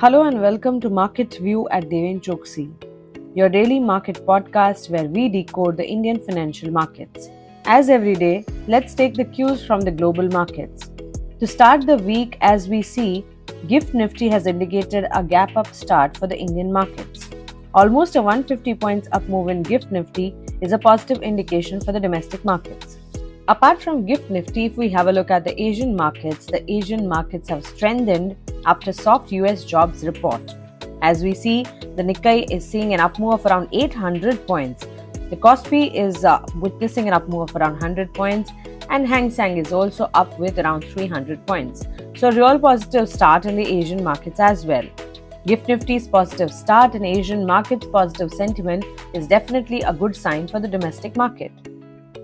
Hello and welcome to Market View at Deven Choksey, your daily market podcast where we decode the Indian financial markets. As every day, let's take the cues from the global markets. To start the week, as we see, GIFT Nifty has indicated a gap up start for the Indian markets. Almost a 150 points up move in GIFT Nifty is a positive indication for the domestic markets. Apart from GIFT Nifty, if we have a look at the Asian markets have strengthened after soft US jobs report. As we see, the Nikkei is seeing an up move of around 800 points. The Kospi is witnessing an up move of around 100 points, and Hang Seng is also up with around 300 points. So a real positive start in the Asian markets as well. GIFT Nifty's positive start in Asian markets positive sentiment is definitely a good sign for the domestic market.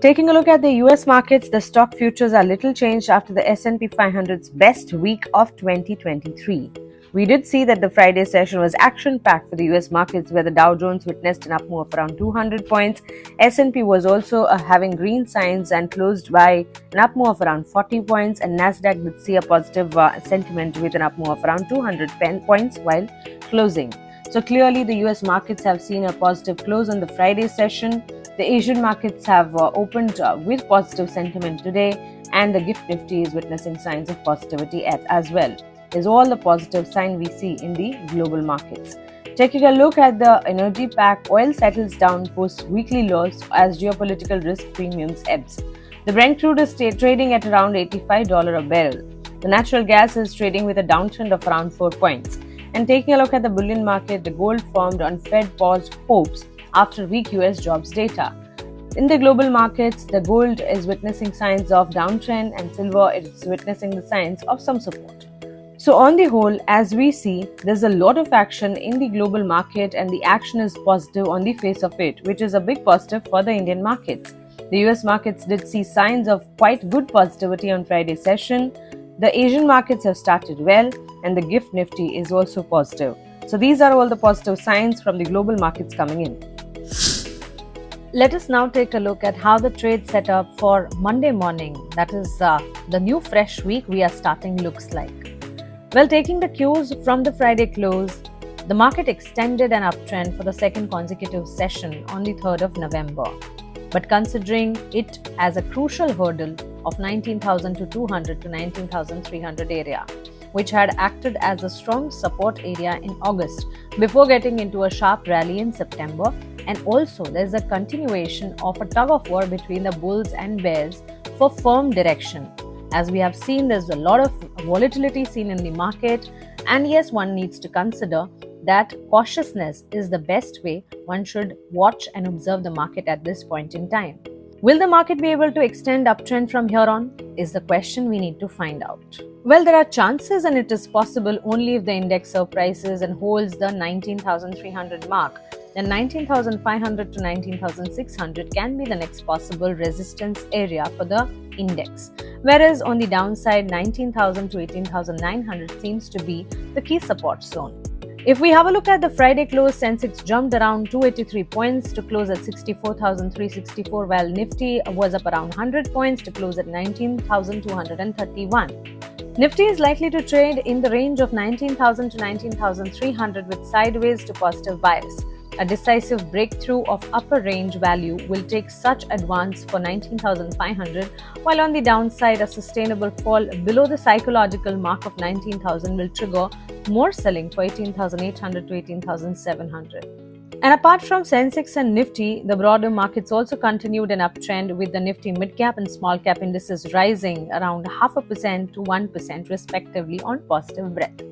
Taking a look at the US markets, the stock futures are little changed after the S&P 500's best week of 2023. We did see that the Friday session was action-packed for the US markets, where the Dow Jones witnessed an up move of around 200 points. S&P was also having green signs and closed by an up move of around 40 points, and Nasdaq did see a positive sentiment with an up move of around 200 points while closing. So clearly the US markets have seen a positive close on the Friday session. The Asian markets have opened with positive sentiment today, and the GIFT Nifty is witnessing signs of positivity as well. Is all the positive sign we see in the global markets. Taking a look at the energy pack, oil settles down post weekly lows as geopolitical risk premiums ebbs. The Brent crude is trading at around $85 a barrel. The natural gas is trading with a downtrend of around 4 points. And taking a look at the bullion market, the gold formed on Fed paused hopes after weak US jobs data. In the global markets, the gold is witnessing signs of downtrend and silver is witnessing the signs of some support. So on the whole, as we see, there's a lot of action in the global market, and the action is positive on the face of it, which is a big positive for the Indian markets. The US markets did see signs of quite good positivity on Friday session. The Asian markets have started well, and the GIFT Nifty is also positive. So these are all the positive signs from the global markets coming in. Let us now take a look at how the trade setup for Monday morning, that is the new fresh week we are starting, looks like. Well, taking the cues from the Friday close, the market extended an uptrend for the second consecutive session on the 3rd of November. But considering it as a crucial hurdle of 19,200 to 19,300 area, which had acted as a strong support area in August before getting into a sharp rally in September, and also there's a continuation of a tug of war between the bulls and bears for firm direction. As we have seen, there's a lot of volatility seen in the market, and yes, one needs to consider that cautiousness is the best way one should watch and observe the market at this point in time. Will the market be able to extend uptrend from here on? Is the question we need to find out. Well, there are chances, and it is possible only if the index surprises and holds the 19,300 mark. Then 19,500 to 19,600 can be the next possible resistance area for the index. Whereas on the downside, 19,000 to 18,900 seems to be the key support zone. If we have a look at the Friday close, Sensex jumped around 283 points to close at 64,364, while Nifty was up around 100 points to close at 19,231. Nifty is likely to trade in the range of 19,000 to 19,300 with sideways to positive bias. A decisive breakthrough of upper range value will take such advance for 19,500, while on the downside, a sustainable fall below the psychological mark of 19,000 will trigger more selling for 18,800 to 18,700. And apart from Sensex and Nifty, the broader markets also continued an uptrend, with the Nifty mid-cap and small-cap indices rising around 0.5% to 1% respectively on positive breadth.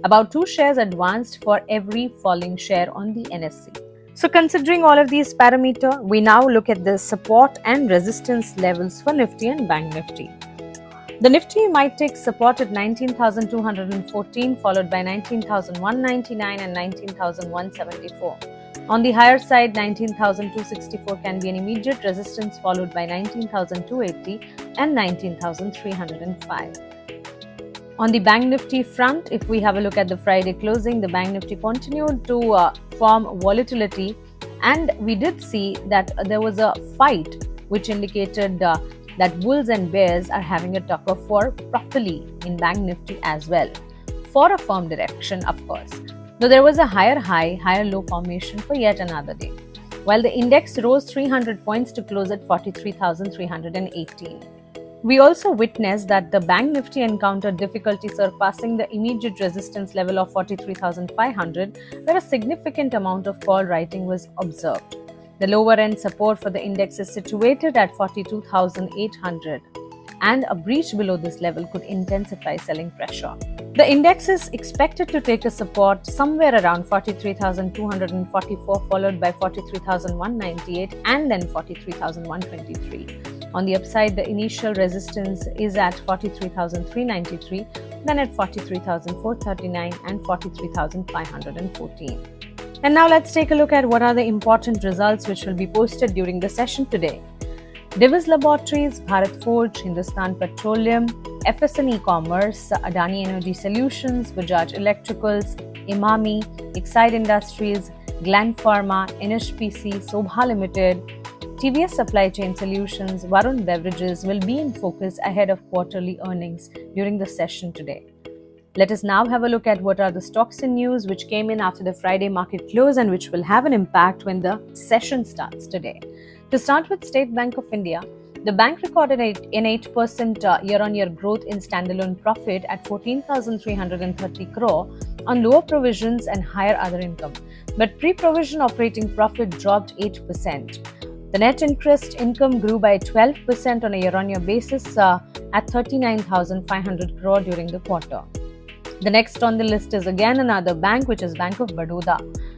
About 2 shares advanced for every falling share on the NSE. So considering all of these parameters, we now look at the support and resistance levels for Nifty and Bank Nifty. The Nifty might take support at 19,214, followed by 19,199 and 19,174. On the higher side, 19,264 can be an immediate resistance, followed by 19,280 and 19,305. On the Bank Nifty front, if we have a look at the Friday closing, the Bank Nifty continued to form volatility, and we did see that there was a fight which indicated that bulls and bears are having a tug of war properly in Bank Nifty as well. for a firm direction, of course, though there was a higher high, higher low formation for yet another day, while the index rose 300 points to close at 43,318. We also witnessed that the Bank Nifty encountered difficulty surpassing the immediate resistance level of 43,500, where a significant amount of call writing was observed. The lower end support for the index is situated at 42,800, and a breach below this level could intensify selling pressure. The index is expected to take a support somewhere around 43,244, followed by 43,198 and then 43,123. On the upside, the initial resistance is at 43,393, then at 43,439 and 43,514. And now let's take a look at what are the important results which will be posted during the session today. Divi's Laboratories, Bharat Forge, Hindustan Petroleum, FSN E-Commerce, Adani Energy Solutions, Bajaj Electricals, Imami, Exide Industries, Gland Pharma, NHPC, Sobha Limited, TVS Supply Chain Solutions, Varun Beverages will be in focus ahead of quarterly earnings during the session today. Let us now have a look at what are the stocks in news which came in after the Friday market close and which will have an impact when the session starts today. To start with State Bank of India, the bank recorded an 8% year-on-year growth in standalone profit at 14,330 crore on lower provisions and higher other income, but pre-provision operating profit dropped 8%. The net interest income grew by 12% on a year-on-year basis at 39,500 crore during the quarter. The next on the list is again another bank, which is Bank of Baroda.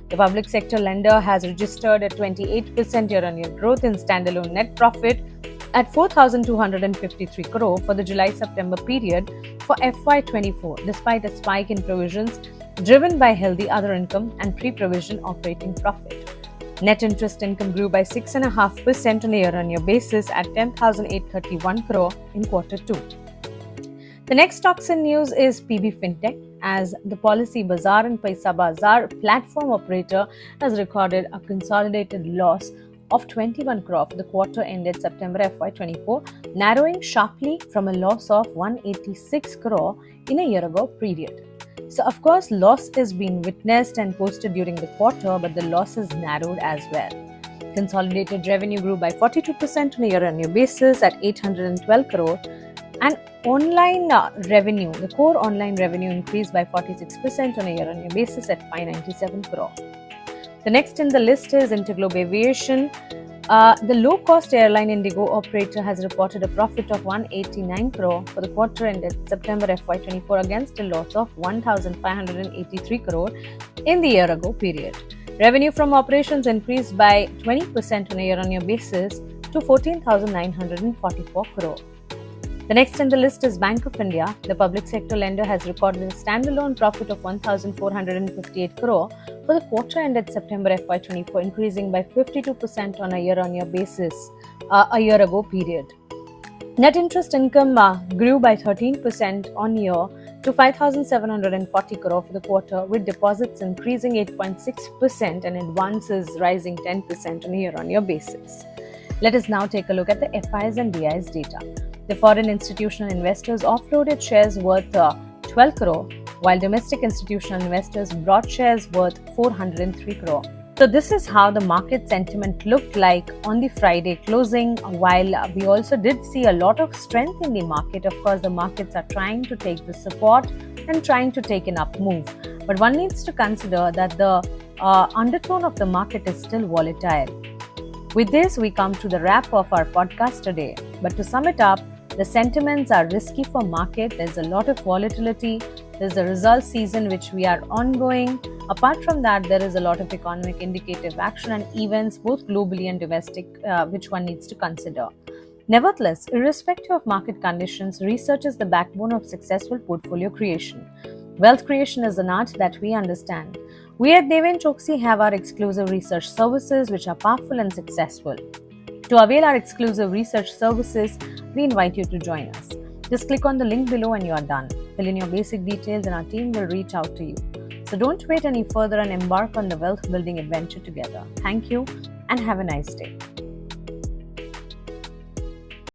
The public sector lender has registered a 28% year-on-year growth in standalone net profit at 4,253 crore for the July-September period for FY24, despite a spike in provisions driven by healthy other income and pre-provision operating profit. Net interest income grew by 6.5% on a year-on-year basis at 10,831 crore in quarter 2. The next stocks in news is PB Fintech, as the Policy Bazaar and Paisa Bazaar platform operator has recorded a consolidated loss of 21 crore for the quarter ended September FY24, narrowing sharply from a loss of 186 crore in a year ago period. So, of course, loss is being witnessed and posted during the quarter, but the loss is narrowed as well. Consolidated revenue grew by 42% on a year-on-year basis at 812 crore, and online revenue, the core online revenue increased by 46% on a year-on-year basis at 597 crore. The next in the list is Interglobe Aviation. The low-cost airline Indigo operator has reported a profit of 189 crore for the quarter ended September FY24 against a loss of 1,583 crore in the year-ago period. Revenue from operations increased by 20% on a year-on-year basis to 14,944 crore. The next in the list is Bank of India. The public sector lender has recorded a standalone profit of 1,458 crore for the quarter ended September FY24, increasing by 52% on a year-on-year basis, a year-ago period. Net interest income grew by 13% on year to 5,740 crore for the quarter, with deposits increasing 8.6% and advances rising 10% on a year-on-year basis. Let us now take a look at the FIs and DIs data. The foreign institutional investors offloaded shares worth 12 crore, while domestic institutional investors brought shares worth 403 crore. So this is how the market sentiment looked like on the Friday closing, while we also did see a lot of strength in the market. Of course, the markets are trying to take the support and trying to take an up move. But one needs to consider that the undertone of the market is still volatile. With this, we come to the wrap of our podcast today. But to sum it up, the sentiments are risky for market. There's a lot of volatility. There's the result season which we are ongoing. Apart from that, there is a lot of economic indicative action and events both globally and domestic which one needs to consider. Nevertheless, irrespective of market conditions, research is the backbone of successful portfolio creation. Wealth creation is an art that we understand. We at Deven Choksey have our exclusive research services which are powerful and successful. To avail our exclusive research services, we invite you to join us. Just click on the link below and you are done. Fill in your basic details and our team will reach out to you. So don't wait any further and embark on the wealth building adventure together. Thank you and have a nice day.